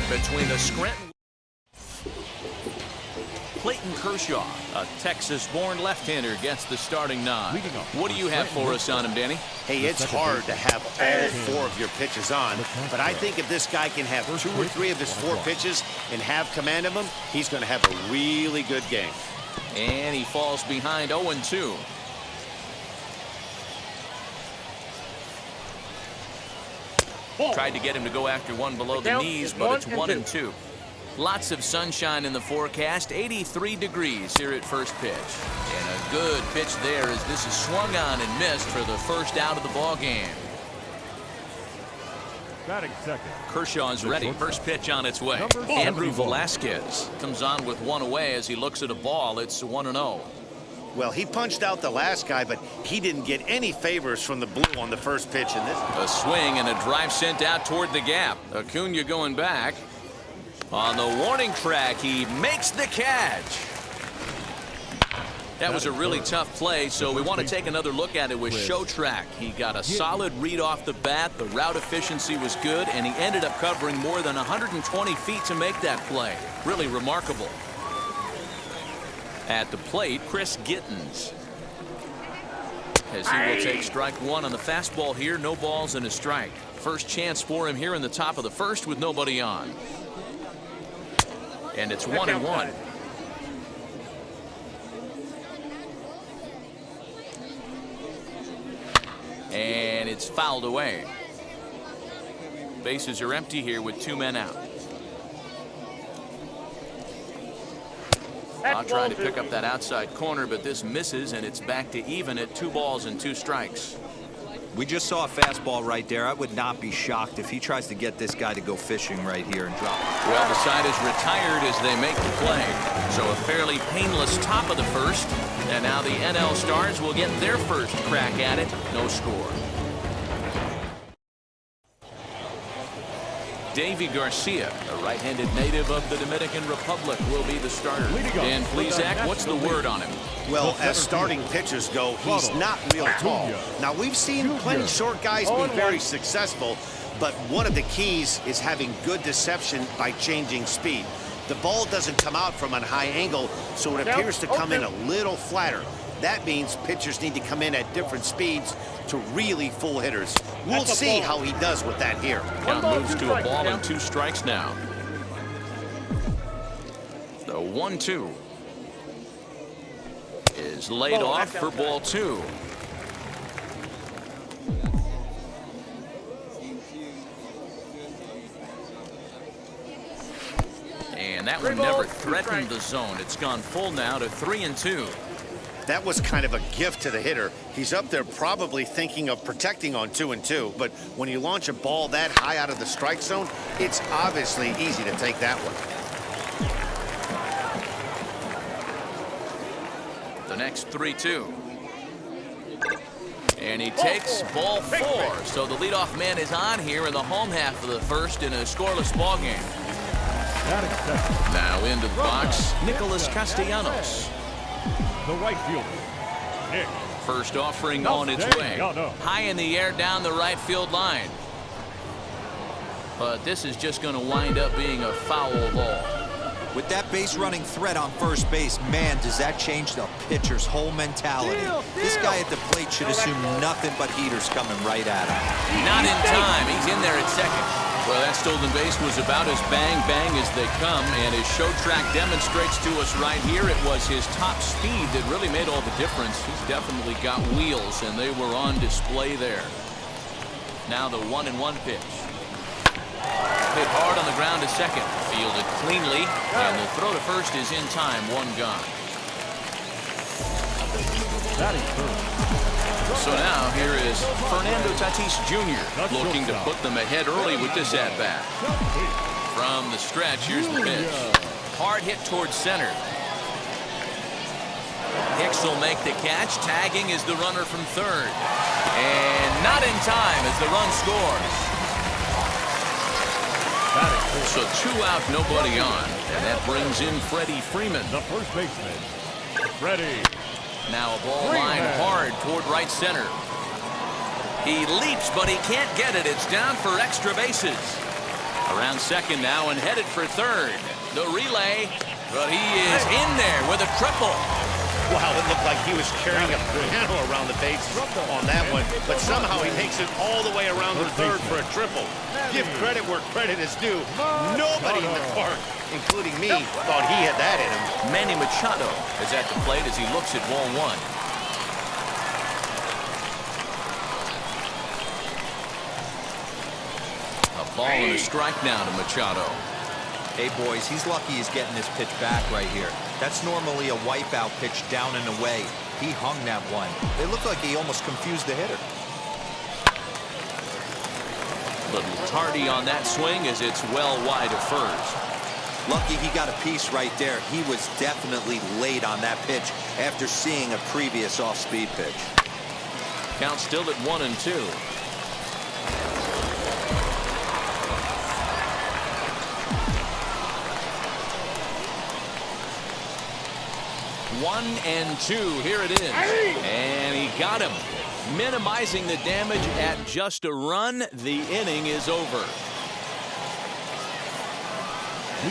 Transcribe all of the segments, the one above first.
between the Scranton. Clayton Kershaw, a Texas-born left-hander, gets the starting nod. What do you have for us on him, Danny? Hey, it's hard to have all 4 of your pitches on, but I think if this guy can have 2 or 3 of his 4 pitches and have command of them, he's going to have a really good game. And he falls behind 0-2. Tried to get him to go after one below the knees, but it's 1-2. Lots of sunshine in the forecast, 83 degrees here at first pitch. And a good pitch there as this is swung on and missed for the first out of the ball game. Batting second. Kershaw's ready. First pitch on its way. Andrew Velasquez comes on with 1 away as he looks at a ball. It's 1-0. Well, he punched out the last guy, but he didn't get any favors from the blue on the first pitch in this. A swing and a drive sent out toward the gap. Acuna going back. On the warning track, he makes the catch. That was a really tough play, so we want to take another look at it with Show Track. He got a solid read off the bat. The route efficiency was good, and he ended up covering more than 120 feet to make that play. Really remarkable. At the plate, Chris Gittens. As he will take strike 1 on the fastball here. No balls and a strike. First chance for him here in the top of the first with nobody on. And it's 1-1. And it's fouled away. Bases are empty here with 2 men out. I'll try to pick up that outside corner, but this misses, and it's back to even at 2 balls and 2 strikes. We just saw a fastball right there. I would not be shocked if he tries to get this guy to go fishing right here and drop it. Well, the side is retired as they make the play. So a fairly painless top of the first. And now the NL Stars will get their first crack at it. No score. Davy Garcia, a right-handed native of the Dominican Republic, will be the starter. And please, Zach, what's the word on him? Well, as starting pitchers go, he's not real tall. Now, we've seen plenty short guys be very successful, but one of the keys is having good deception by changing speed. The ball doesn't come out from a high angle, so it appears to come in a little flatter. That means pitchers need to come in at different speeds to really fool hitters. We'll see how he does with that here. Count moves to a ball and 2 strikes now. The 1-2 is laid off for ball 2. And that one never threatened the zone. It's gone full now to 3-2. That was kind of a gift to the hitter. He's up there probably thinking of protecting on 2-2, but when you launch a ball that high out of the strike zone, it's obviously easy to take that one. The next 3-2. And he takes ball 4. So the leadoff man is on here in the home half of the first in a scoreless ball game. Now into the box, Nicholas Castellanos. The right fielder, Nick. First offering on its way. High in the air down the right field line. But this is just going to wind up being a foul ball. With that base running threat on first base, man, does that change the pitcher's whole mentality. This guy at the plate should assume nothing but heaters coming right at him. Not in time. He's in there at second. Well, that stolen base was about as bang-bang as they come, and as Show Track demonstrates to us right here, it was his top speed that really made all the difference. He's definitely got wheels, and they were on display there. Now the 1-1 pitch. Hit hard on the ground to second. Fielded cleanly, and the throw to first is in time. 1 gone. So now here is Fernando Tatis Jr. looking to put them ahead early with this at-bat. From the stretch, here's the pitch. Hard hit towards center. Hicks will make the catch. Tagging is the runner from third. And not in time as the run scores. So 2 out, nobody on. And that brings in Freddie Freeman. The first baseman, Freddie. Now a ball line hard toward right center. He leaps, but he can't get it. It's down for extra bases. Around second now and headed for third. The relay, but he is in there with a triple. Wow, it looked like he was carrying a piano around the base on that one, but somehow he makes it all the way around the third for a triple. Give credit where credit is due. Nobody in the park, including me, thought he had that in him. Manny Machado is at the plate as he looks at ball one. A ball and a strike now to Machado. Hey, boys, he's lucky he's getting this pitch back right here. That's normally a wipeout pitch down and away. He hung that one. It looked like he almost confused the hitter. Little tardy on that swing as it's well wide of first. Lucky he got a piece right there. He was definitely late on that pitch after seeing a previous off-speed pitch. Count still at 1-2. 1-2. Here it is. And he got him. Minimizing the damage at just a run. The inning is over.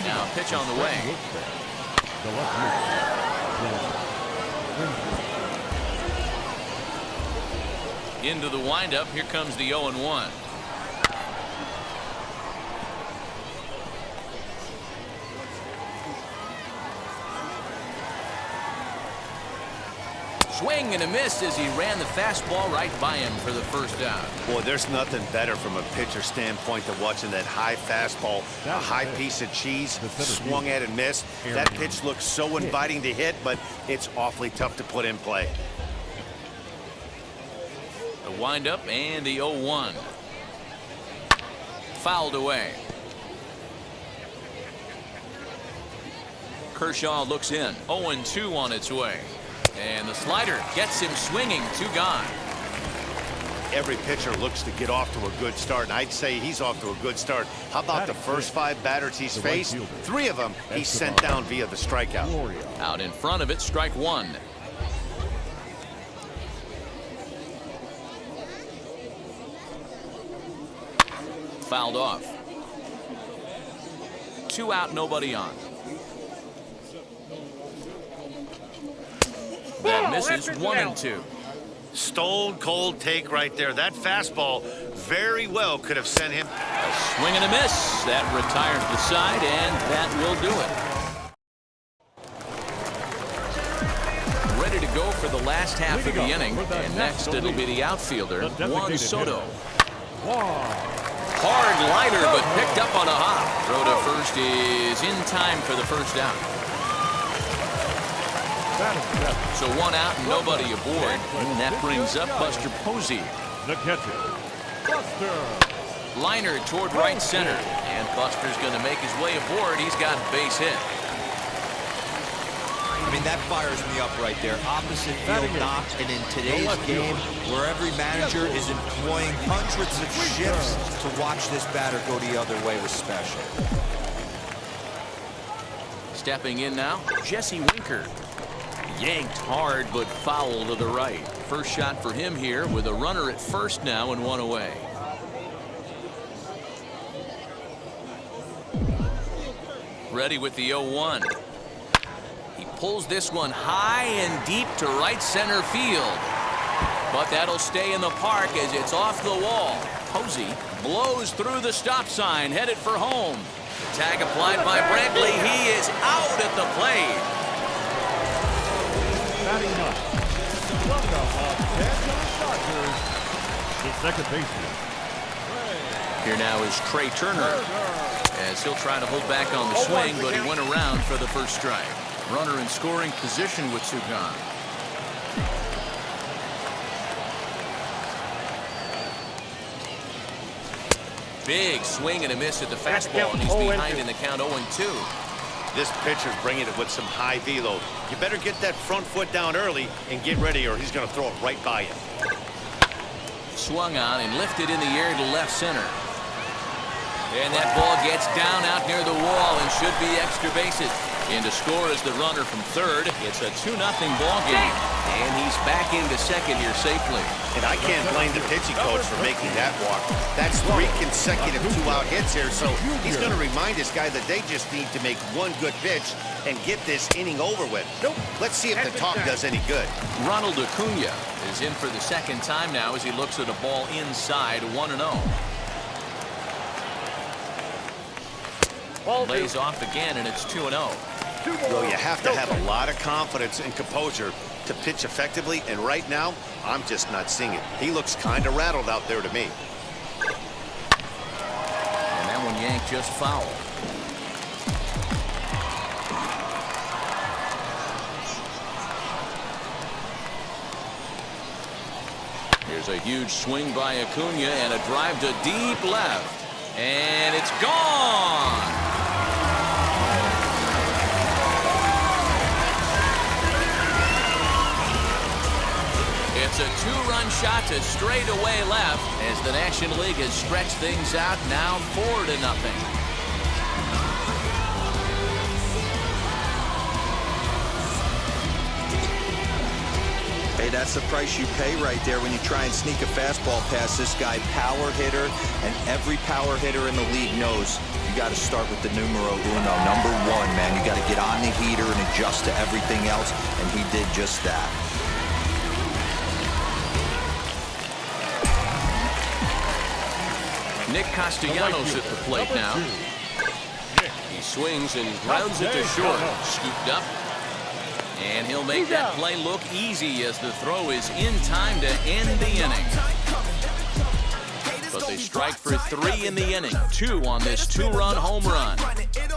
Now pitch on the way. Into the windup. Here comes the 0-1. Swing and a miss as he ran the fastball right by him for the first out. Boy, there's nothing better from a pitcher standpoint than watching that high fastball, a high piece of cheese, swung at and missed. That pitch looks so inviting to hit, but it's awfully tough to put in play. The windup and the 0-1. Fouled away. Kershaw looks in. 0-2 on its way. And the slider gets him swinging. 2 gone. Every pitcher looks to get off to a good start, and I'd say he's off to a good start. How about the first 5 batters he's faced? 3 of them he sent down via the strikeout. Out in front of it, strike 1. Fouled off. 2 out, nobody on. That misses. 1-2. Stone cold take right there. That fastball very well could have sent him. A swing and a miss. That retires the side, and that will do it. Ready to go for the last half of the inning. And next it'll be the outfielder, Juan Soto. Hard liner, but picked up on a hop. Throw to first is in time for the first out. So 1 out and nobody aboard. And that brings up Buster Posey. The catcher, Buster. Liner toward right center. And Buster's going to make his way aboard. He's got a base hit. I mean, that fires me up right there. Opposite field knock, and in today's game, where every manager is employing hundreds of shifts to watch this batter go the other way was special. Stepping in now, Jesse Winker. Yanked hard, but foul to the right. First shot for him here with a runner at first now and 1 away. Ready with the 0-1. He pulls this one high and deep to right center field. But that'll stay in the park as it's off the wall. Posey blows through the stop sign, headed for home. The tag applied by Brantley. He is out at the plate. Batting up. Welcome up, Dodgers, the second baseman. Here now is Trey Turner, as he'll try to hold back on the swing, but he went around for the first strike. Runner in scoring position with 2 gone. Big swing and a miss at the fastball, and he's behind in the count 0-2. This pitcher's bringing it with some high velo. You better get that front foot down early and get ready, or he's going to throw it right by you. Swung on and lifted in the air to left center. And that ball gets down out near the wall, and and should be extra bases. In to score is the runner from third. It's a 2-0 ball game. And he's back into second here safely. And I can't blame the pitching coach for making that walk. That's 3 consecutive 2-out hits here, so he's going to remind this guy that they just need to make one good pitch and get this inning over with. Let's see if the talk does any good. Ronald Acuna is in for the second time now as he looks at a ball inside 1-0. Lays off again, and it's 2-0. Well, you have to have a lot of confidence and composure to pitch effectively, and right now, I'm just not seeing it. He looks kind of rattled out there to me. And that one yanked just foul. Here's a huge swing by Acuna and a drive to deep left. And it's gone. It's a 2-run shot to straightaway left as the National League has stretched things out now 4-0. Hey, that's the price you pay right there when you try and sneak a fastball past this guy. Power hitter, and every power hitter in the league knows you got to start with the numero uno, number 1, man. You got to get on the heater and adjust to everything else, and he did just that. Nick Castellanos at the plate now. He swings and grounds it to short. Scooped up. And he'll make that play look easy as the throw is in time to end the inning. But they strike for 3 in the inning. 2 on this 2-run home run.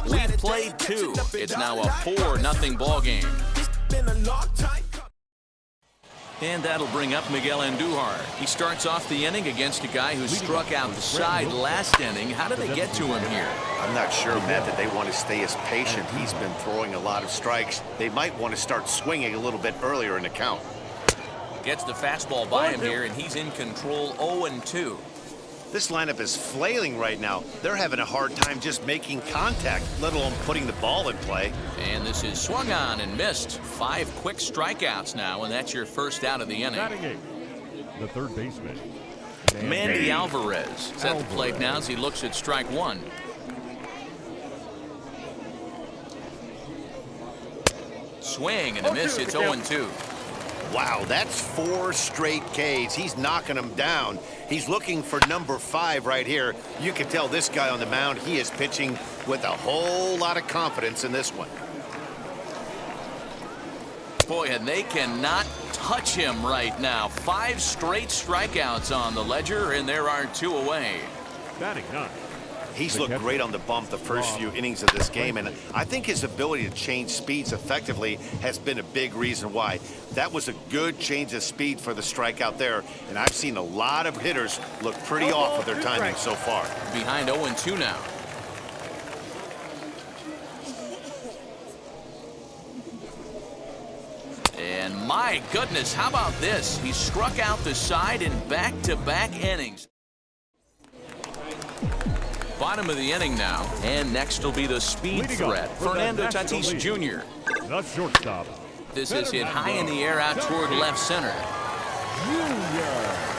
We've played 2. It's now a 4-0 ball game. And that'll bring up Miguel Andujar. He starts off the inning against a guy who struck out the side last inning. How did they get to him here? I'm not sure, Matt, that they want to stay as patient. He's been throwing a lot of strikes. They might want to start swinging a little bit earlier in the count. Gets the fastball by him here, and he's in control 0-2. This lineup is flailing right now. They're having a hard time just making contact, let alone putting the ball in play. And this is swung on and missed. 5 quick strikeouts now, and that's your first out of the inning. The third baseman, Mandy Alvarez is at the plate now as he looks at strike 1. Swing and a miss. It's 0-2. Wow, that's 4 straight Ks. He's knocking them down. He's looking for number 5 right here. You can tell this guy on the mound, he is pitching with a whole lot of confidence in this one. Boy, and they cannot touch him right now. 5 straight strikeouts on the ledger, and there are 2 away. batting 9. He's looked great on the bump the first few innings of this game, and I think his ability to change speeds effectively has been a big reason why. That was a good change of speed for the strikeout there, and I've seen a lot of hitters look pretty off with their timing so far. Behind 0-2 now. And my goodness, how about this? He struck out the side in back-to-back innings. Bottom of the inning now, and next will be the speed threat, Fernando Tatis Jr. The shortstop. This is hit high in the air out toward left center.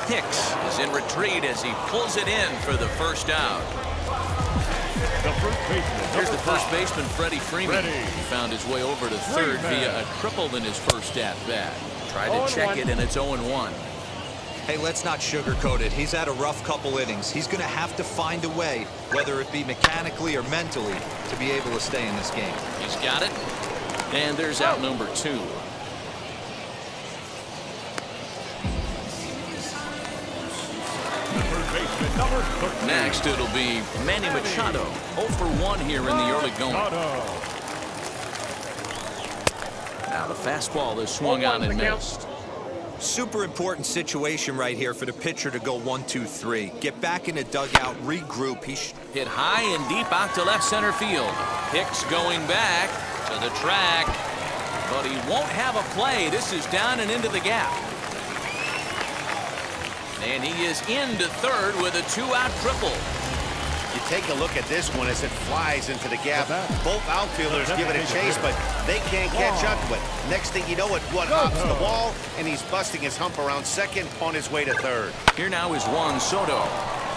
Hicks is in retreat as he pulls it in for the first out. The first baseman. Here's the first baseman, Freddie Freeman. He found his way over to third via a triple in his first at-bat. Tried to check it, and it's 0-1. Hey, let's not sugarcoat it. He's had a rough couple innings. He's going to have to find a way, whether it be mechanically or mentally, to be able to stay in this game. He's got it. And there's out number 2. Next, it'll be Manny Machado. 0 for 1 here in the early going. Now the fastball is swung on and missed. Super important situation right here for the pitcher to go 1-2-3. Get back in the dugout, regroup. He hit high and deep out to left center field. Hicks going back to the track, but he won't have a play. This is down and into the gap. And he is into third with a 2-out triple. You take a look at this one as it flies into the gap. Both outfielders give it a chase, but they can't catch up to it. Next thing you know, it hops the ball, and he's busting his hump around second on his way to third. Here now is Juan Soto.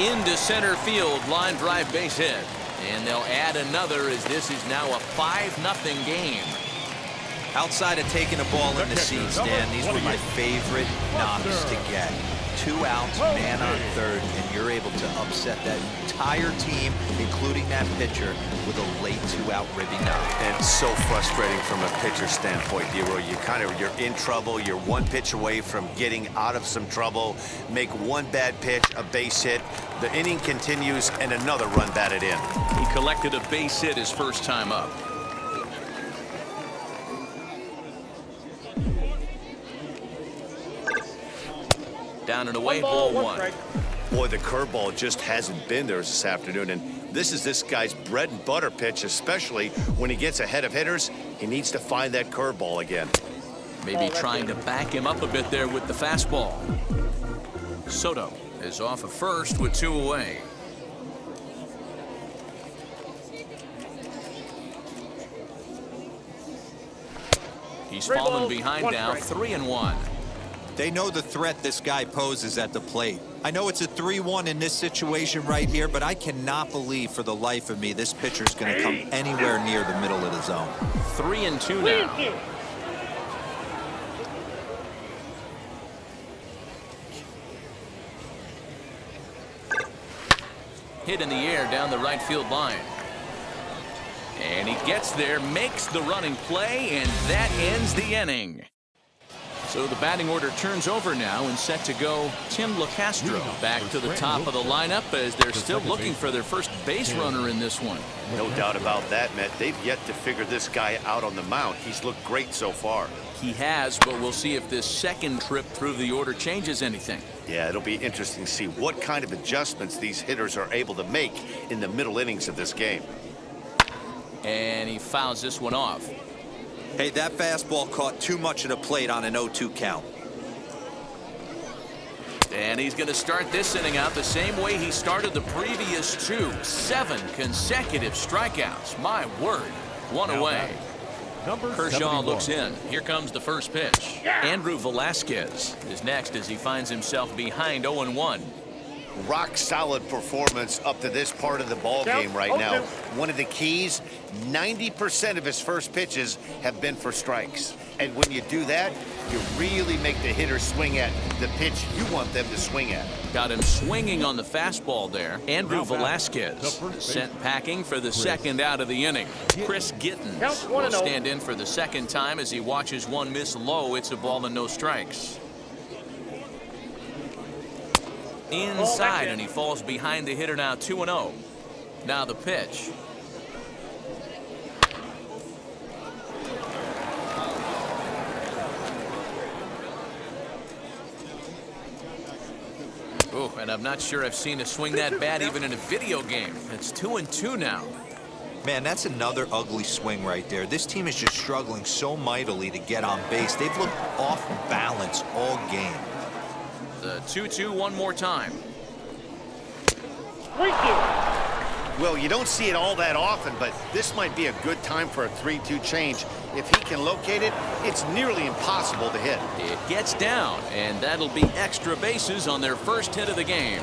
Into center field, line drive base hit. And they'll add another as this is now a 5-0 game. Outside of taking a ball in the seats, Dan, these were my favorite knocks to get. 2 outs, man on third, and you're able to upset that entire team, including that pitcher, with a late 2-out ribby knock. And so frustrating from a pitcher standpoint, Dero. You're in trouble. You're 1 pitch away from getting out of some trouble. Make 1 bad pitch, a base hit. The inning continues, and another run batted in. He collected a base hit his first time up. Down and away, ball 1. Boy, the curveball just hasn't been there this afternoon, and this is this guy's bread and butter pitch, especially when he gets ahead of hitters. He needs to find that curveball again. Maybe trying to back him up a bit there with the fastball. Soto is off of first with 2 away. He's fallen behind now, 3-1. They know the threat this guy poses at the plate. I know it's a 3-1 in this situation right here, but I cannot believe for the life of me this pitcher's going to come anywhere near the middle of the zone. 3-2 now. Hit in the air down the right field line. And he gets there, makes the running play, and that ends the inning. So the batting order turns over now and set to go Tim LeCastro back to the top of the lineup as they're still looking for their first base runner in this one. No doubt about that, Matt. They've yet to figure this guy out on the mound. He's looked great so far. He has, but we'll see if this second trip through the order changes anything. Yeah, it'll be interesting to see what kind of adjustments these hitters are able to make in the middle innings of this game. And he fouls this one off. Hey, that fastball caught too much of the plate on an 0-2 count. And he's going to start this inning out the same way he started the previous 2. 7 consecutive strikeouts. My word. 1 away. Kershaw looks in. Here comes the first pitch. Andrew Velasquez is next as he finds himself behind 0-1. Rock solid performance up to this part of the ball game right now. One of the keys, 90% of his first pitches have been for strikes. And when you do that, you really make the hitter swing at the pitch you want them to swing at. Got him swinging on the fastball there. Andrew Velasquez sent packing for the second out of the inning. Chris Gittens will stand in for the second time as he watches one miss low. It's a ball and no strikes. Inside, and he falls behind the hitter now, 2-0. Now the pitch. Oh, and I'm not sure I've seen a swing that bad even in a video game. It's 2-2 now. Man, that's another ugly swing right there. This team is just struggling so mightily to get on base. They've looked off balance all game. The 2-2 one more time. Well, you don't see it all that often, but this might be a good time for a 3-2 change. If he can locate it, it's nearly impossible to hit. It gets down, and that'll be extra bases on their first hit of the game.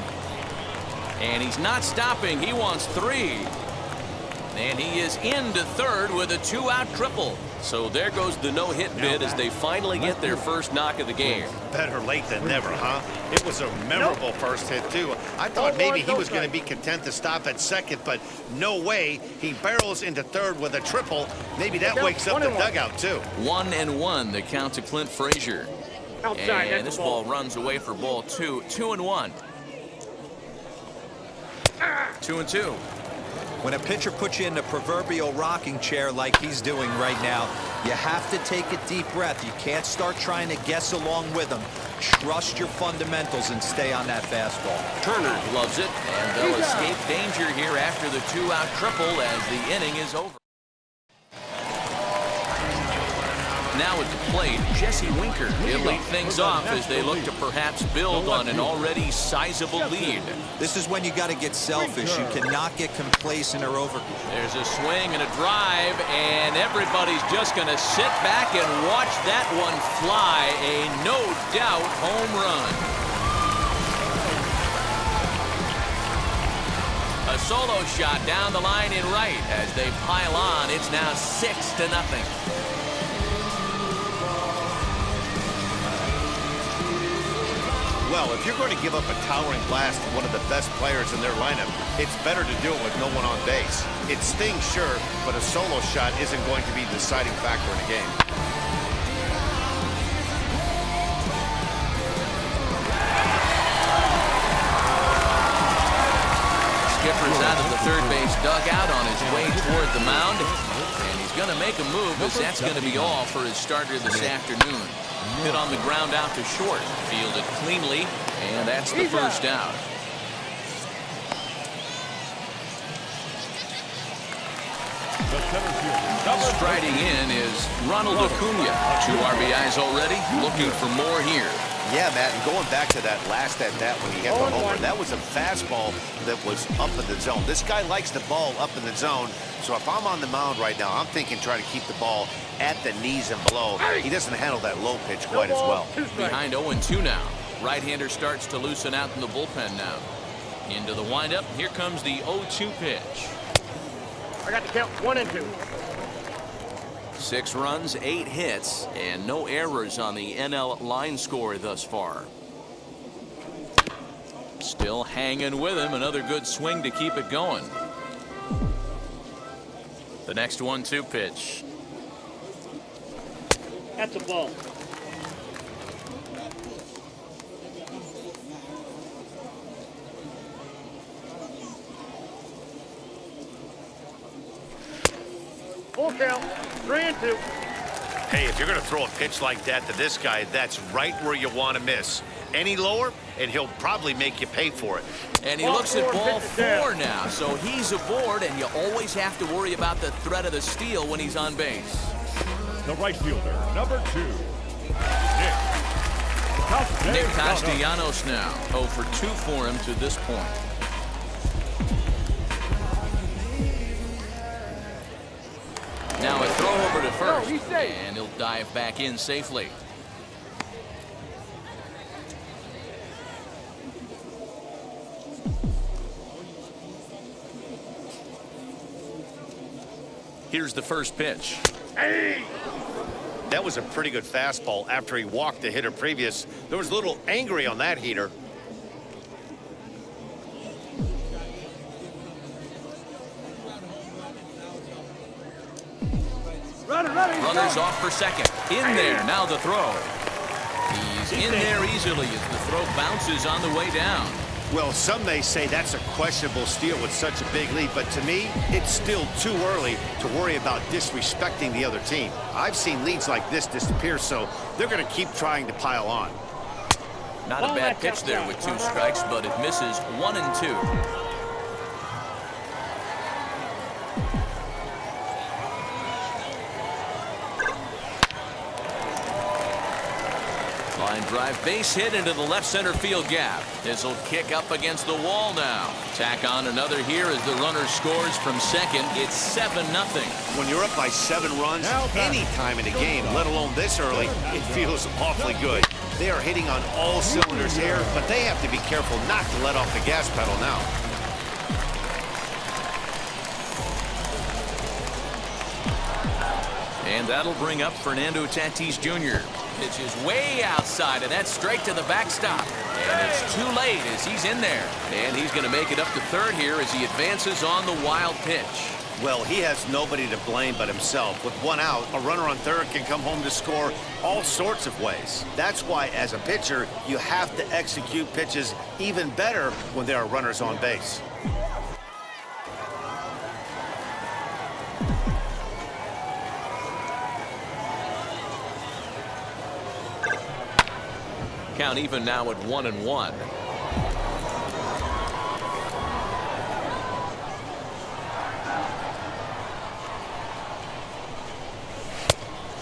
And he's not stopping. He wants 3. And he is into third with a 2-out triple. So there goes the no-hit bid as they finally get their first knock of the game. Better late than never, huh? It was a memorable first hit, too. I thought maybe he was going to be content to stop at second, but no way. He barrels into third with a triple. Maybe that wakes up the dugout, too. 1-1, the count to Clint Frazier. And this ball runs away for ball 2. 2-1. 2-2. When a pitcher puts you in the proverbial rocking chair like he's doing right now, you have to take a deep breath. You can't start trying to guess along with him. Trust your fundamentals and stay on that fastball. Turner loves it, and they'll escape danger here after the 2-out triple as the inning is over. now at the plate, Jesse Winker. He'll lead things off as they look to perhaps build on an already sizable lead. This is when you got to get selfish. You cannot get complacent or over. There's a swing and a drive, and everybody's just going to sit back and watch that one fly. A no-doubt home run. A solo shot down the line in right as they pile on. It's now 6-0. Well, if you're going to give up a towering blast to one of the best players in their lineup, it's better to do it with no one on base. It stings, sure, but a solo shot isn't going to be the deciding factor in a game. Skipper's out of the third base dugout on his way toward the mound, and he's going to make a move, as that's going to be all for his starter this afternoon. Hit on the ground out to short, fielded cleanly, and that's the first out. Striding in is Ronald Acuna. 2 RBIs already, looking for more here. Yeah, Matt, and going back to that last at-bat when he hit the homer, that was a fastball that was up in the zone. This guy likes the ball up in the zone, so if I'm on the mound right now, I'm thinking try to keep the ball at the knees and below. He doesn't handle that low pitch quite as well. Behind 0-2 now. Right-hander starts to loosen out in the bullpen now. Into the windup, here comes the 0-2 pitch. I got to count 1 and 2. 6 runs, 8 hits, and no errors on the NL line score thus far. Still hanging with him. Another good swing to keep it going. The next 1-2 pitch. That's a ball. Full count, 3 and 2. Hey, if you're going to throw a pitch like that to this guy, that's right where you want to miss. Any lower, and he'll probably make you pay for it. And he looks at ball 4 now, so he's aboard, and you always have to worry about the threat of the steal when he's on base. The right fielder, number 2, Nick Castellanos now 0 for 2 for him to this point. Now a throw over to first, and he'll dive back in safely. Here's the first pitch. Hey! That was a pretty good fastball after he walked the hitter previous. There was a little angry on that heater. Runners off for second. In there, now the throw. He's in there easily as the throw bounces on the way down. Well, some may say that's a questionable steal with such a big lead, but to me, it's still too early to worry about disrespecting the other team. I've seen leads like this disappear, so they're going to keep trying to pile on. Not a bad pitch there with 2 strikes, but it misses 1 and 2. Line drive base hit into the left center field gap. This will kick up against the wall now. Tack on another here as the runner scores from second. It's 7-0. When you're up by 7 runs, any time in a game, let alone this early, it feels awfully good. They are hitting on all cylinders here, but they have to be careful not to let off the gas pedal now. And that'll bring up Fernando Tatis Jr. Pitch is way outside, and that's straight to the backstop. And it's too late as he's in there. And he's going to make it up to third here as he advances on the wild pitch. Well, he has nobody to blame but himself. With 1 out, a runner on third can come home to score all sorts of ways. That's why, as a pitcher, you have to execute pitches even better when there are runners on base. Count even now at 1-1.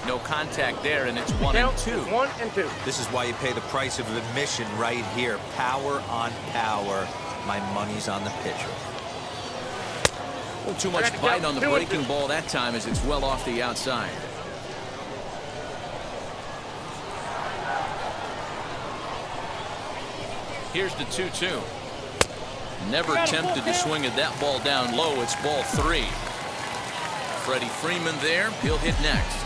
no contact there, and it's 1-2. 1-2. This is why you pay the price of admission right here. Power on power. My money's on the pitcher. Well, too much bite on the breaking ball that time as it's well off the outside. Here's the 2-2. Never tempted to swing at that ball down low. It's ball 3. Freddie Freeman there. He'll hit next.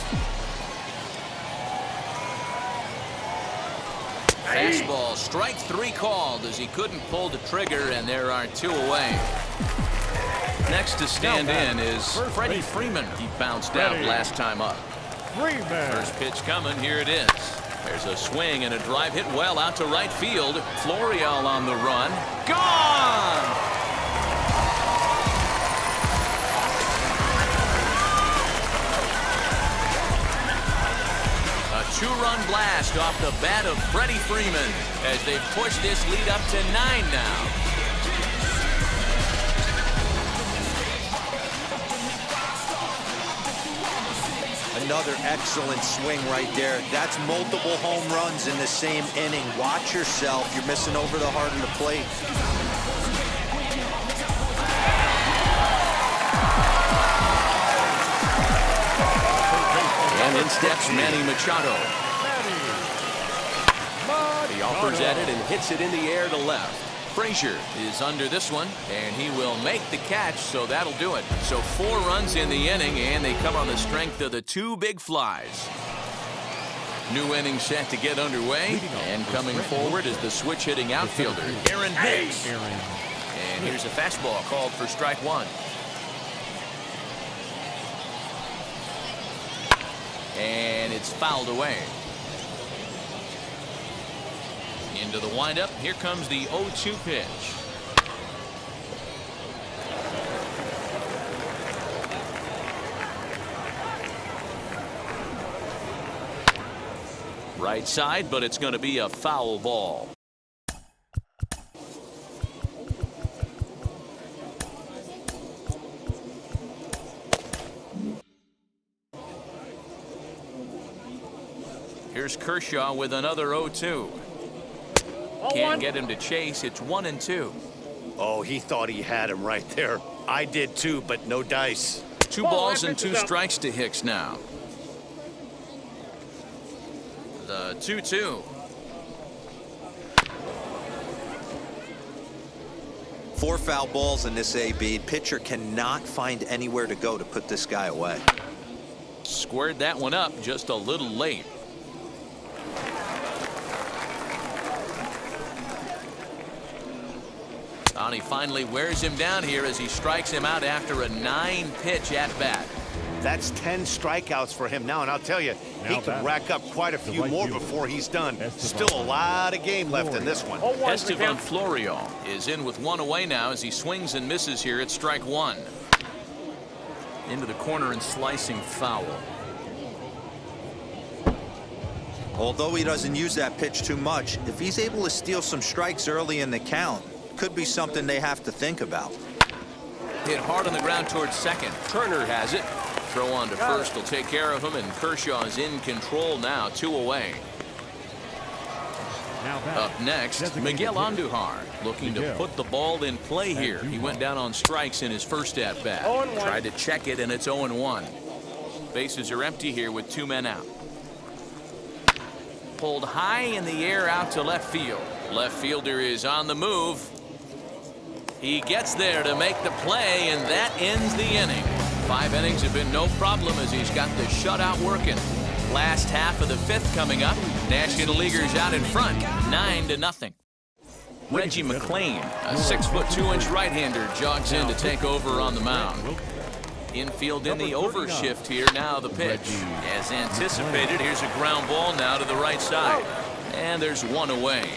Fastball, strike 3 called as he couldn't pull the trigger, and there are 2 away. Next to stand in is Freddie Freeman. He bounced out last time up. First pitch coming. Here it is. There's a swing and a drive hit well out to right field. Florial on the run. Gone! A 2-run blast off the bat of Freddie Freeman as they push this lead up to 9 now. Another excellent swing right there. That's multiple home runs in the same inning. Watch yourself. You're missing over the heart of the plate. And in steps Manny Machado. He offers at it and hits it in the air to left. Frazier is under this one, and he will make the catch, so that'll do it. So 4 runs in the inning, and they come on the strength of the 2 big flies. New inning set to get underway, and coming forward is the switch-hitting outfielder, Aaron Hicks. And here's a fastball called for strike 1. And it's fouled away. Into the windup. Here comes the 0-2 pitch. Right side, but it's going to be a foul ball. Here's Kershaw with another 0-2. Can't get him to chase. It's 1-2. Oh, he thought he had him right there. I did too, but no dice. 2 balls and 2 strikes to Hicks now. The 2-2. Four foul balls in this AB. Pitcher cannot find anywhere to go to put this guy away. Squared that one up just a little late. And he finally wears him down here as he strikes him out after a 9-pitch at bat. That's 10 strikeouts for him now, and I'll tell you, he can rack up quite a few more before he's done. Still a lot of game left in this one. Estevan Florial is in with 1 away now as he swings and misses here at strike 1. Into the corner and slicing foul. Although he doesn't use that pitch too much, if he's able to steal some strikes early in the count, could be something they have to think about. Hit hard on the ground towards second. Turner has it. Throw on to first will take care of him, and Kershaw is in control now, 2 away. Up next, Miguel Andujar looking to put the ball in play here. He went down on strikes in his first at bat. Tried to check it, and it's 0-1. Bases are empty here with 2 men out. Pulled high in the air out to left field. Left fielder is on the move. He gets there to make the play, and that ends the inning. 5 innings have been no problem as he's got the shutout working. Last half of the 5th coming up. National Leaguers out in front, 9-0. Reggie McClain, a 6'2" right-hander, jogs in to take over on the mound. Infield in the overshift here. Now the pitch. As anticipated, here's a ground ball now to the right side. And there's 1 away.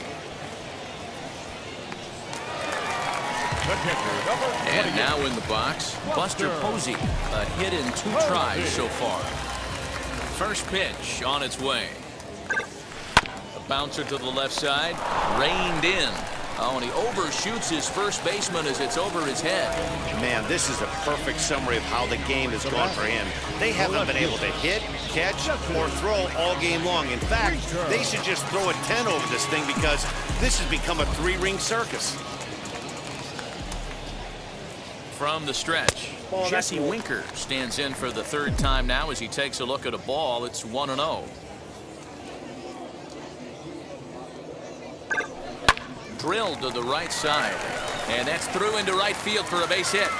And now in the box, Buster Posey. A hit in 2 tries so far. First pitch on its way. A bouncer to the left side. Reined in. Oh, and he overshoots his first baseman as it's over his head. Man, this is a perfect summary of how the game has gone for him. They haven't been able to hit, catch, or throw all game long. In fact, they should just throw a 10 over this thing because this has become a 3-ring circus. From the stretch, Jesse Winker stands in for the 3rd time now as he takes a look at a ball. It's 1-0. Drilled to the right side, and that's through into right field for a base hit.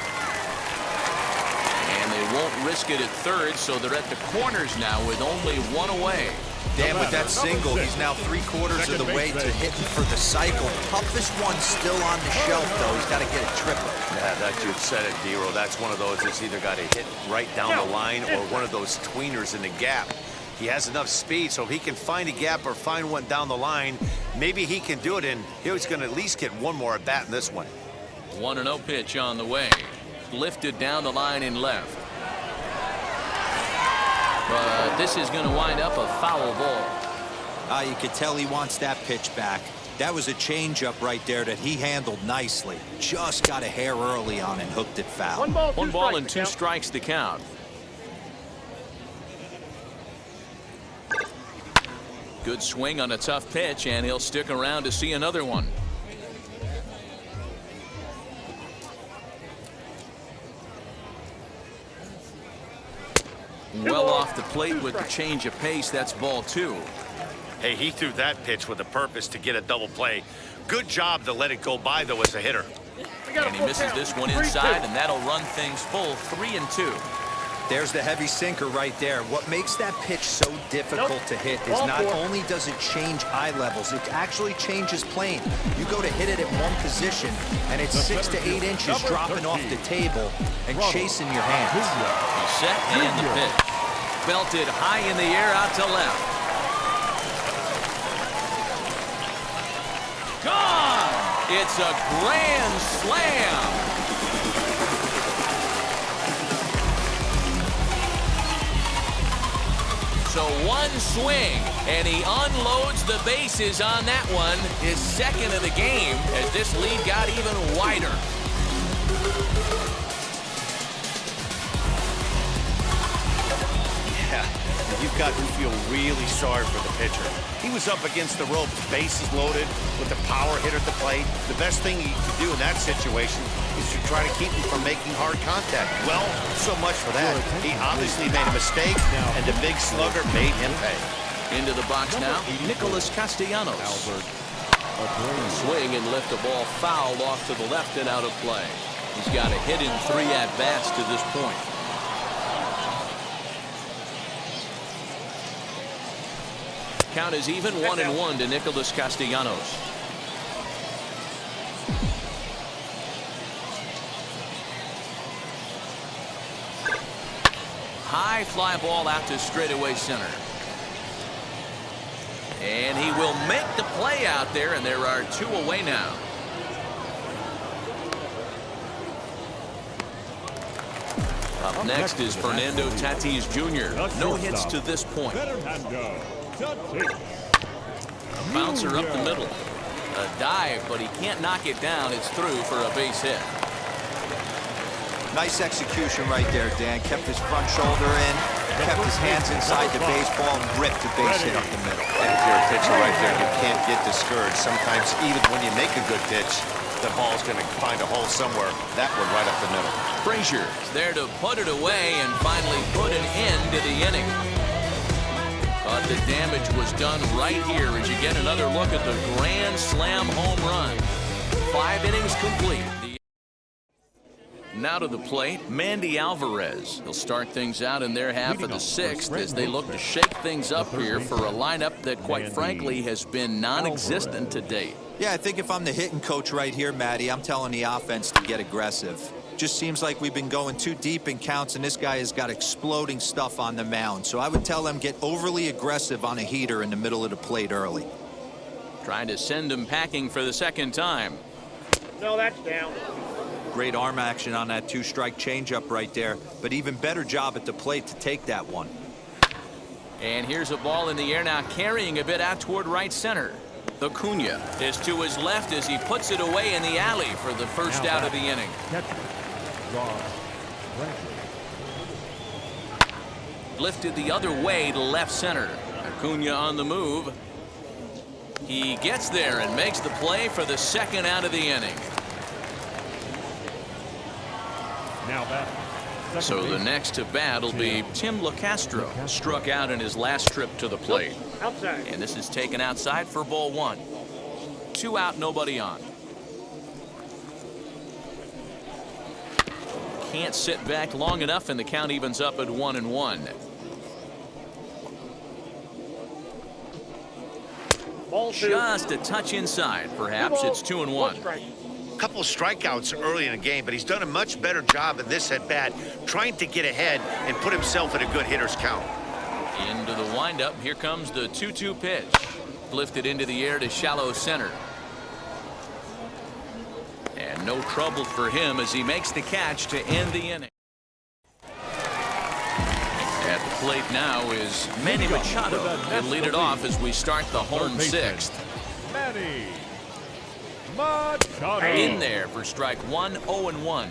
And they won't risk it at 3rd, so they're at the corners now with only 1 away. Dan, with that single, he's now 3/4 of the way to hitting for the cycle. Toughest one still on the shelf, though. He's got to get a triple. Yeah, that you said it, D-Roll. That's one of those that's either got to hit right down the line or one of those tweeners in the gap. He has enough speed, so if he can find a gap or find one down the line, maybe he can do it, and he's going to at least get one more at bat in this one. 1-0 pitch on the way. Lifted down the line in left. But this is going to wind up a foul ball. You can tell he wants that pitch back. That was a changeup right there that he handled nicely. Just got a hair early on and hooked it foul. One ball and 2 strikes to count. Good swing on a tough pitch, and he'll stick around to see another one. Well off the plate with the change of pace. That's ball 2. Hey, he threw that pitch with a purpose to get a double play. Good job to let it go by, though, as a hitter. And he misses this one inside, and that'll run things full 3-2. There's the heavy sinker right there. What makes that pitch so difficult to hit is not only does it change eye levels, it actually changes plane. You go to hit it at one position, and it's 6 to 8 inches dropping off the table and chasing your hands. He's set and the pitch. Belted high in the air out to left. Gone! It's a grand slam. So one swing, and he unloads the bases on that one. His 2nd of the game as this lead got even wider. Yeah, you've got to feel really sorry for the pitcher. He was up against the ropes, bases loaded, with the power hitter at the plate. The best thing he could do in that situation is to try to keep him from making hard contact. Well, so much for that. He obviously made a mistake, and the big slugger made him pay. Into the box now, Nicholas Castellanos. Swing and lift the ball foul off to the left and out of play. He's got a hit in 3 at-bats to this point. Count is even 1-1 to Nicholas Castellanos. High fly ball out to straightaway center. And he will make the play out there, and there are 2 away now. Up next is Fernando Tatis Jr. No hits to this point. A bouncer up the middle. A dive, but he can't knock it down. It's through for a base hit. Nice execution right there, Dan. Kept his front shoulder in, kept his hands inside the baseball, and ripped the base hit up the middle. And if you're a pitcher right there, you can't get discouraged. Sometimes even when you make a good pitch, the ball's going to find a hole somewhere. That one right up the middle. Frazier there to put it away and finally put an end to the inning. But the damage was done right here as you get another look at the grand slam home run. 5 innings complete. Now to the plate, Mandy Alvarez. He'll start things out in their half of the 6th as they look to shake things up here for a lineup that, quite frankly, has been non-existent to date. Yeah, I think if I'm the hitting coach right here, Matty, I'm telling the offense to get aggressive. Just seems like we've been going too deep in counts, and this guy has got exploding stuff on the mound. So I would tell them get overly aggressive on a heater in the middle of the plate early. Trying to send him packing for the 2nd time. No, that's down. Great arm action on that 2-strike changeup right there, but even better job at the plate to take that one. And here's a ball in the air now, carrying a bit out toward right center. Acuna is to his left as he puts it away in the alley for the first out of the inning. Catcher, Rob Bradley. Lifted the other way to left center. Acuna on the move. He gets there and makes the play for the second out of the inning. Now back. So the next to bat will be Tim LeCastro. Struck out in his last trip to the plate. Outside. And this is taken outside for ball one. 2 out, nobody on. Can't sit back long enough, and the count evens up at 1-1. Ball 2. Just a touch inside. Perhaps it's 2-1. A couple of strikeouts early in the game, but he's done a much better job in this at bat, trying to get ahead and put himself in a good hitter's count. Into the windup. Here comes the 2-2 pitch. Lifted into the air to shallow center. And no trouble for him as he makes the catch to end the inning. At the plate now is Manny Machado. He'll lead it off as we start the home sixth. Manny Machado. In there for strike one, 0-1.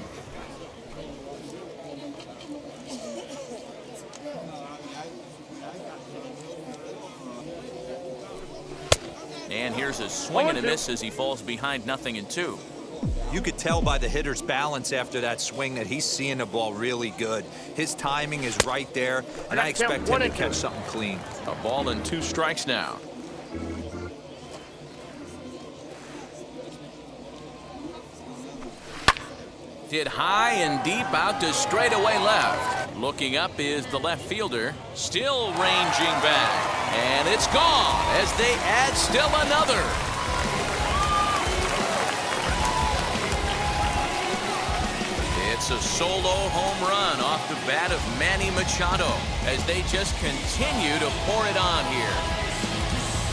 And here's a swing and a miss as he falls behind 0-2. You could tell by the hitter's balance after that swing that he's seeing the ball really good. His timing is right there, and I expect him to catch something clean. A ball and 2 strikes now. Hit high and deep out to straightaway left. Looking up is the left fielder, still ranging back. And it's gone as they add still another. It's a solo home run off the bat of Manny Machado as they just continue to pour it on here.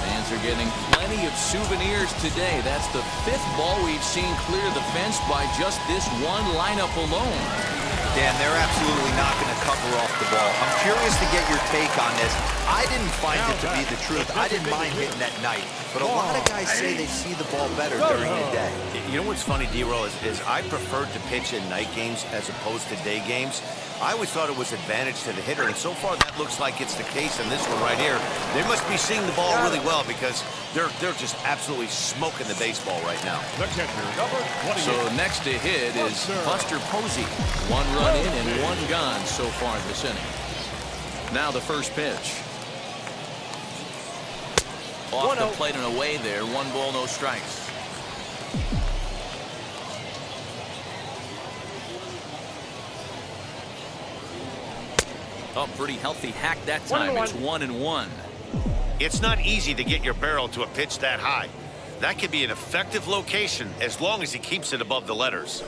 Fans are getting plenty of souvenirs today. That's the 5th ball we've seen clear the fence by just this one lineup alone. Dan, they're absolutely not going to cover off the ball. I'm curious to get your take on this. I didn't find it to be the truth. I didn't mind hitting at night, but a lot of guys say they see the ball better during the day. You know what's funny, D-Roll, is I preferred to pitch in night games as opposed to day games. I always thought it was advantage to the hitter, and so far that looks like it's the case in this one right here. They must be seeing the ball really well because they're just absolutely smoking the baseball right now. The catcher, number 28. So next to hit is Buster Posey. 1 run in and 1 gone so far this inning. Now the first pitch. Off the plate and away there. 1 ball, no strikes. Oh, pretty healthy hack that time. It's 1-1. It's not easy to get your barrel to a pitch that high. That could be an effective location as long as he keeps it above the letters.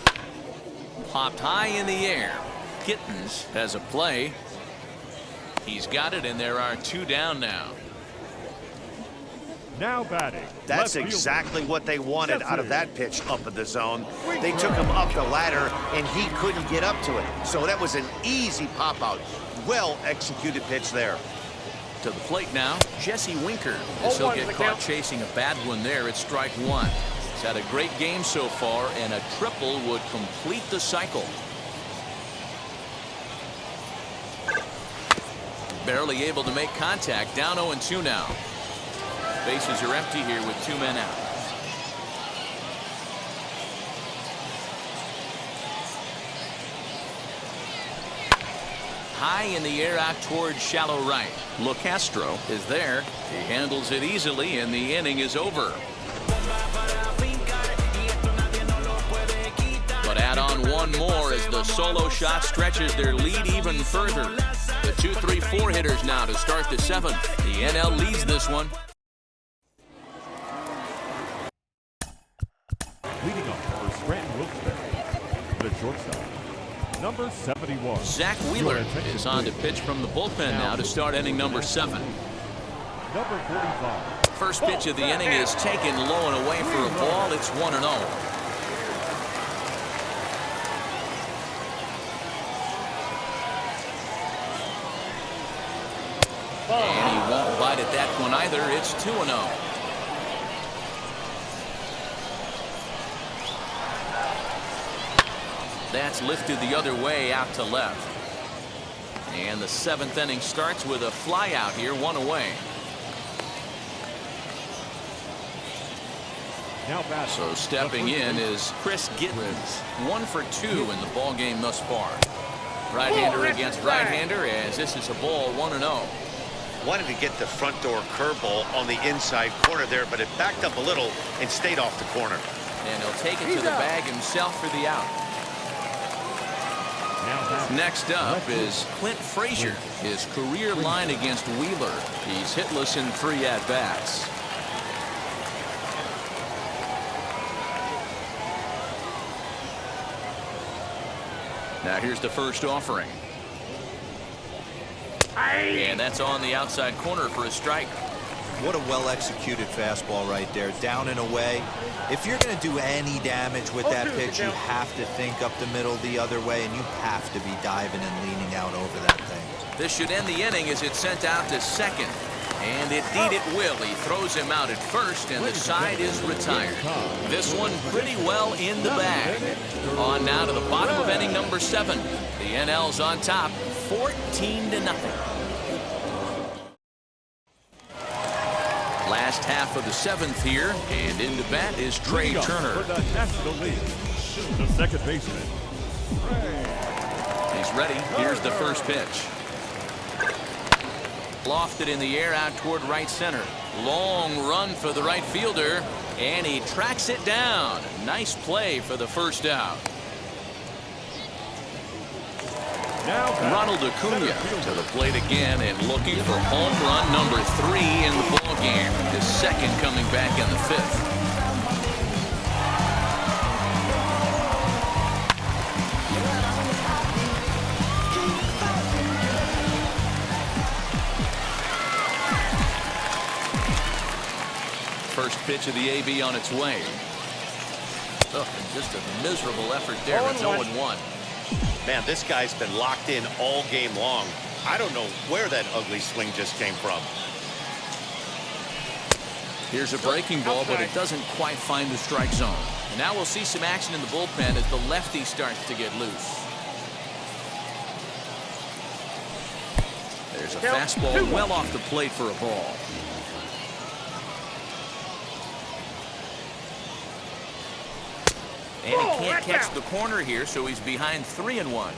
Popped high in the air. Gittens has a play. He's got it, and there are 2 down now. Now batting. That's left exactly fielder. what they wanted out of that pitch up in the zone. They took him up the ladder, and he couldn't get up to it. So that was an easy pop-out. Well-executed pitch there. To the plate now, Jesse Winker. As he'll get caught chasing a bad one there at strike 1. He's had a great game so far, and a triple would complete the cycle. Barely able to make contact. Down 0-2 now. Bases are empty here with 2 men out. High in the air out towards shallow right. LeCastro is there. He handles it easily, and the inning is over. But add on 1 more as the solo shot stretches their lead even further. The 2-3-4 hitters now to start the 7th. The NL leads this one. Leading up for Scranton Wilkes-Barre, the shortstop, number 71. Zach Wheeler is on to pitch from the bullpen now to start inning number 7. Number 45. First pitch of the inning is taken low and away for a ball. It's 1-0. And he won't bite at that one either. It's 2-0. That's lifted the other way out to left. And the 7th inning starts with a fly out here, 1 away. Now back. So stepping in is Chris Gittens, 1 for 2 in the ball game thus far. Right-hander against right-hander, as this is a ball 1-0. Wanted to get the front door curveball on the inside corner there, but it backed up a little and stayed off the corner. And he'll take it to the bag himself for the out. Next up is Clint Frazier. His career line against Wheeler. He's hitless in 3 at-bats. Now here's the first offering. And that's on the outside corner for a strike. What a well-executed fastball right there, down and away. If you're going to do any damage with that pitch, you have to think up the middle the other way, and you have to be diving and leaning out over that thing. This should end the inning as it's sent out to second. And indeed it will. He throws him out at first, and the side is retired. This one pretty well in the bag. On now to the bottom of inning number 7. The NL's on top, 14-0. Last half of the 7th here, and into bat is Trey Turner. For the National League, the second baseman. He's ready. Here's the first pitch. Lofted in the air out toward right center. Long run for the right fielder, and he tracks it down. Nice play for the first out. Now Ronald Acuna to the plate again and looking for home run number 3 in the ball game. His second coming back in the 5th. First pitch of the AB on its way. Oh, just a miserable effort there. It's 0-1. Man, this guy's been locked in all game long. I don't know where that ugly swing just came from. Here's a breaking ball, but it doesn't quite find the strike zone. And now we'll see some action in the bullpen as the lefty starts to get loose. There's a fastball well off the plate for a ball. And he can't catch the corner here, so he's behind 3-1.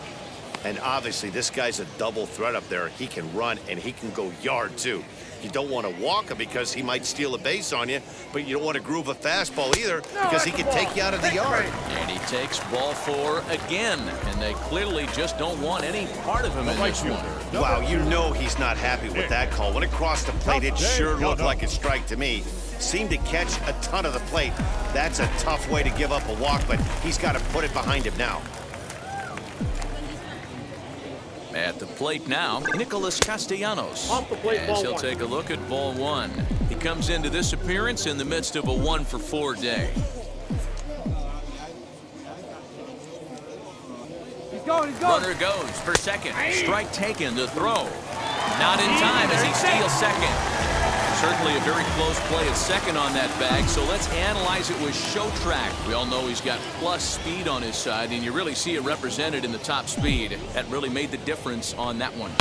And obviously, this guy's a double threat up there. He can run, and he can go yard, too. You don't want to walk him because he might steal a base on you, but you don't want to groove a fastball either because he can take you out of the yard. And he takes ball 4 again, and they clearly just don't want any part of him in this one. Wow, you know he's not happy with that call. When it crossed the plate, it sure looked like a strike to me. Seemed to catch a ton of the plate. That's a tough way to give up a walk, but he's got to put it behind him now. At the plate now, Nicholas Castellanos. Off the plate, as he'll ball 1. take a look at ball 1. He comes into this appearance in the midst of a 1-for-4 day. He's going. Runner goes for second. Strike taken to throw. Not in time as he steals second. Certainly a very close play at second on that bag, so let's analyze it with show track. We all know he's got plus speed on his side, and you really see it represented in the top speed. That really made the difference on that one.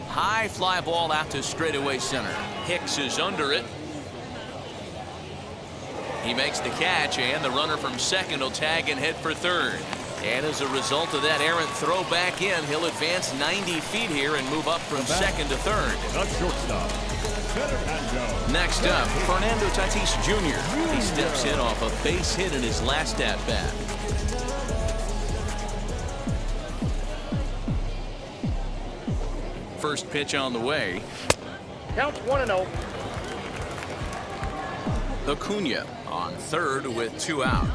High fly ball out to straightaway center. Hicks is under it. He makes the catch, and the runner from second will tag and head for third. And as a result of that errant throw back in, he'll advance 90 feet here and move up from second to third. The shortstop. Next up, Fernando Tatis Jr. He steps in off a base hit in his last at-bat. First pitch on the way. Counts 1-0. Acuna on third with 2 out.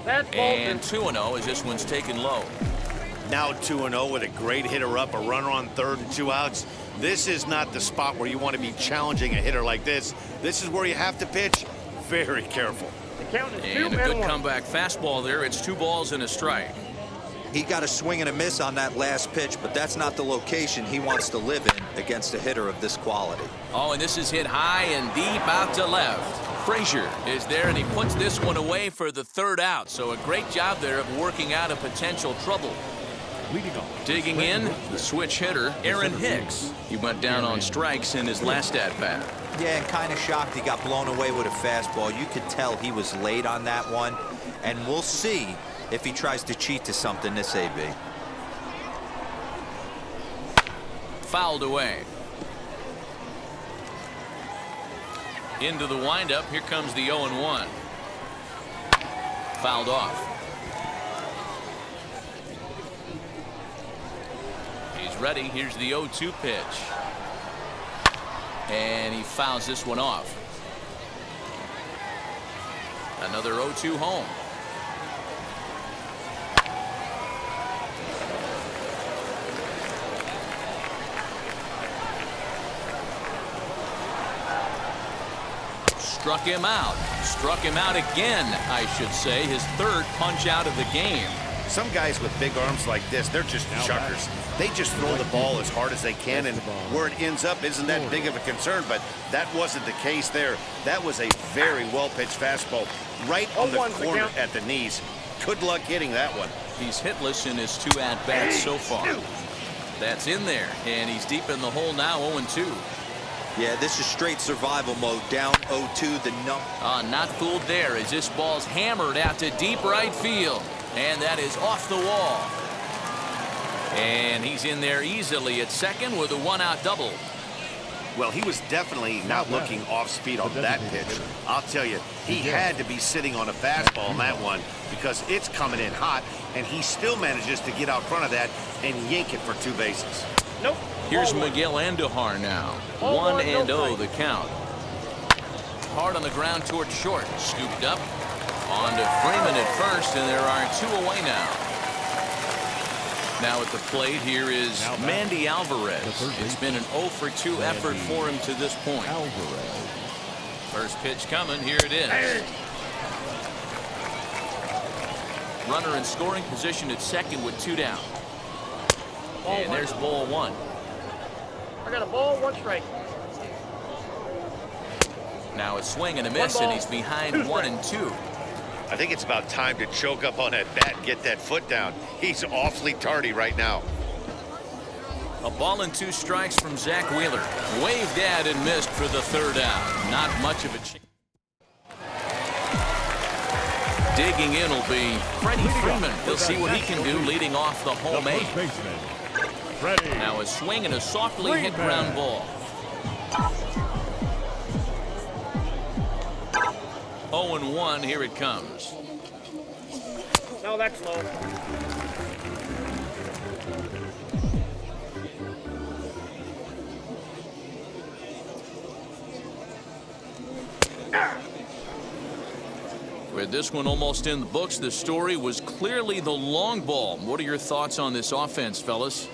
And 2-0 as this one's taken low. Now 2-0 with a great hitter up, a runner on third and 2 outs. This is not the spot where you want to be challenging a hitter like this. This is where you have to pitch very careful. The count is And a good comeback fastball there. It's 2 balls and a strike. He got a swing and a miss on that last pitch, but that's not the location he wants to live in against a hitter of this quality. Oh, and this is hit high and deep out to left. Frazier is there, and he puts this one away for the third out. So a great job there of working out a potential trouble. Digging in, the switch hitter, Aaron Hicks. He went down on strikes in his last at-bat. Yeah, and kind of shocked he got blown away with a fastball. You could tell he was late on that one, and we'll see if he tries to cheat to something this AB. Fouled away. Into the windup. Here comes the 0-1. Fouled off. He's ready. Here's the 0-2 pitch. And he fouls this one off. Another 0-2 home. Struck him out. Struck him out again, I should say. His third punch out of the game. Some guys with big arms like this, they're just chuckers. They just throw the ball as hard as they can, and where it ends up isn't that big of a concern, but that wasn't the case there. That was a very well-pitched fastball right on the corner at the knees. Good luck hitting that one. He's hitless in his 2 at-bats so far. That's in there, and he's deep in the hole now, 0-2. Yeah, this is straight survival mode. Down 0-2, the not fooled there as this ball's hammered out to deep right field. And that is off the wall. And he's in there easily at second with a 1-out double. Well, he was definitely not looking off speed on that pitch. I'll tell you, he had to be sitting on a fastball on that one because it's coming in hot, and he still manages to get out front of that and yank it for 2 bases. Nope. Here's Miguel Andujar now. 1-0 the count. Hard on the ground towards short. Scooped up. On to Freeman at first, and there are 2 away now. Now at the plate here is Mandy Alvarez. It's been an 0-for-2 effort for him to this point. First pitch coming. Here it is. Runner in scoring position at second with 2 down. And there's ball 1. I got a ball, 1 strike. Now a swing and a miss, and he's behind 1-2. I think it's about time to choke up on that bat and get that foot down. He's awfully tardy right now. A ball and 2 strikes from Zach Wheeler. Waved at and missed for the 3rd out. Not much of a chance. Digging in will be Freddie Freeman. He'll see what he can do leading off the home 8. Now a swing and a softly hit ground ball. 0-1, here it comes. No, that's low. With this one almost in the books, the story was clearly the long ball. What are your thoughts on this offense, fellas?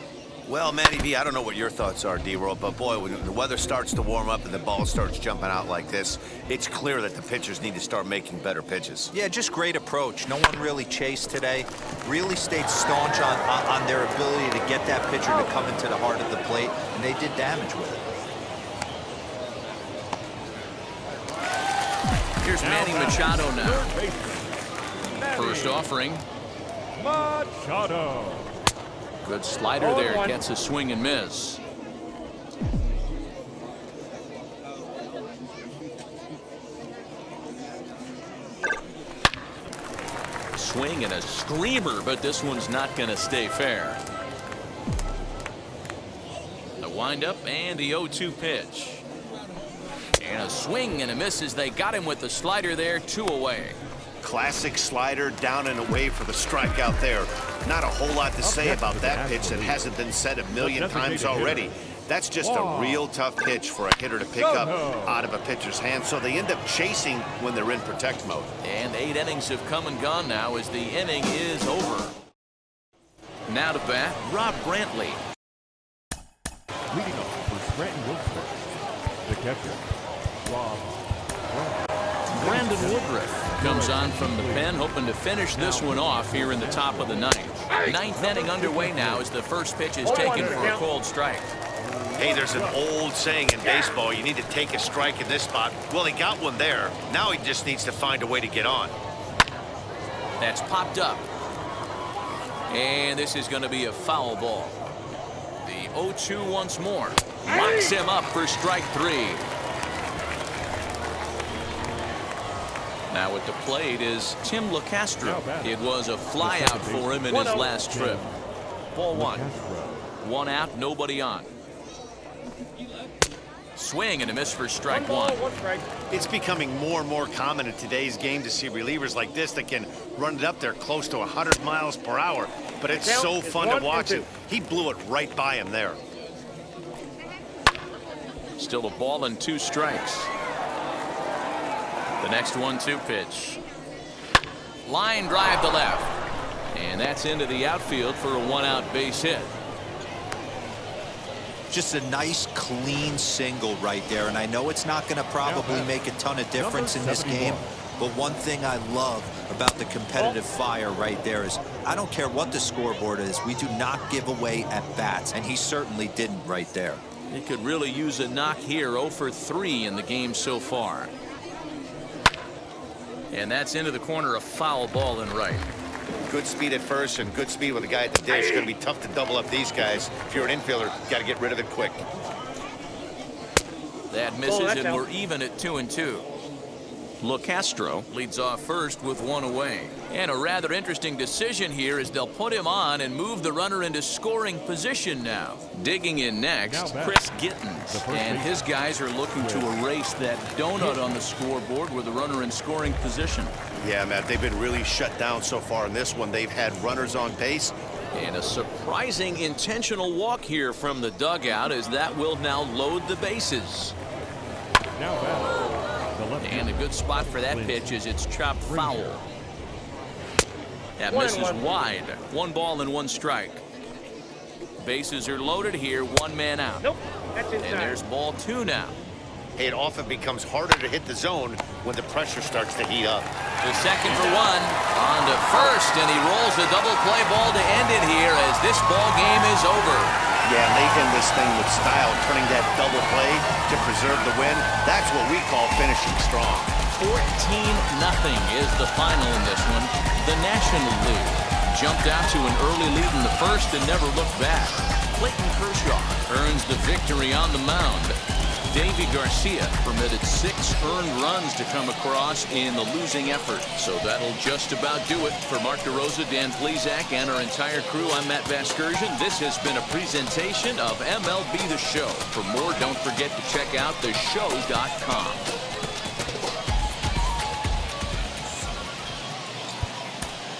Well, Matty V, I don't know what your thoughts are, D-Roll, but boy, when the weather starts to warm up and the ball starts jumping out like this, it's clear that the pitchers need to start making better pitches. Yeah, just great approach. No one really chased today. Really stayed staunch on their ability to get that pitcher to come into the heart of the plate, and they did damage with it. Here's Manny Machado now. First offering. Machado. Good slider there. Gets a swing and miss. Swing and a screamer, but this one's not going to stay fair. The windup and the 0-2 pitch. And a swing and a miss as they got him with the slider there. 2 away. Classic slider down and away for the strikeout there. Not a whole lot to say about that pitch that hasn't been said a million times already. That's just a real tough pitch for a hitter to pick up out of a pitcher's hand, so they end up chasing when they're in protect mode. And 8 innings have come and gone now as the inning is over. Now to bat, Rob Brantley. Leading off for Scranton Wilkes, the catcher, Rob Brandon Woodruff comes on from the pen, hoping to finish this one off here in the top of the 9th. 9th inning underway now as the first pitch is taken for a cold strike. Hey, there's an old saying in baseball, you need to take a strike in this spot. Well, he got one there. Now he just needs to find a way to get on. That's popped up. And this is going to be a foul ball. The 0-2 once more. Locks him up for strike 3. Now at the plate is Tim LeCastro. It was a fly out for him in his last trip. Ball 1. 1 out, nobody on. Swing and a miss for strike 1. It's becoming more and more common in today's game to see relievers like this that can run it up there close to 100 miles per hour. But it's so fun to watch it. He blew it right by him there. Still a ball and 2 strikes. The next 1-2 pitch. Line drive to left. And that's into the outfield for a 1-out base hit. Just a nice, clean single right there. And I know it's not going to probably make a ton of difference in this game. But one thing I love about the competitive fire right there is I don't care what the scoreboard is. We do not give away at-bats. And he certainly didn't right there. He could really use a knock here. 0 for 3 in the game so far. And that's into the corner, a foul ball and right. Good speed at first and good speed with the guy at the dish. It's going to be tough to double up these guys. If you're an infielder, got to get rid of it quick. That misses, and we're even at 2-2. LeCastro leads off first with 1 away. And a rather interesting decision here is they'll put him on and move the runner into scoring position now. Digging in next, Chris Gittens. And his guys are looking to erase that donut on the scoreboard with the runner in scoring position. Yeah, Matt, they've been really shut down so far in this one. They've had runners on base. And a surprising intentional walk here from the dugout, as that will now load the bases. And a good spot for that pitch is it's chopped foul. That misses wide. 1 ball and 1 strike. Bases are loaded here. 1 man out. Nope, that's inside. And there's ball 2 now. Hey, it often becomes harder to hit the zone when the pressure starts to heat up. The second for 1. On to first, and he rolls a double play ball to end it here as this ball game is over. Yeah, they end this thing with style, turning that double play to preserve the win. That's what we call finishing strong. 14-0 is the final in this one. The National League jumped out to an early lead in the first and never looked back. Clayton Kershaw earns the victory on the mound. Davy Garcia permitted 6 earned runs to come across in the losing effort. So that'll just about do it. For Mark DeRosa, Dan Plesac, and our entire crew, I'm Matt Vasgersian. This has been a presentation of MLB The Show. For more, don't forget to check out theshow.com.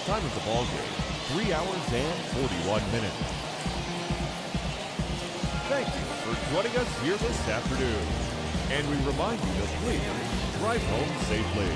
Time of the ball game, 3 hours and 41 minutes. Thank you for joining us here this afternoon. And we remind you to please drive home safely.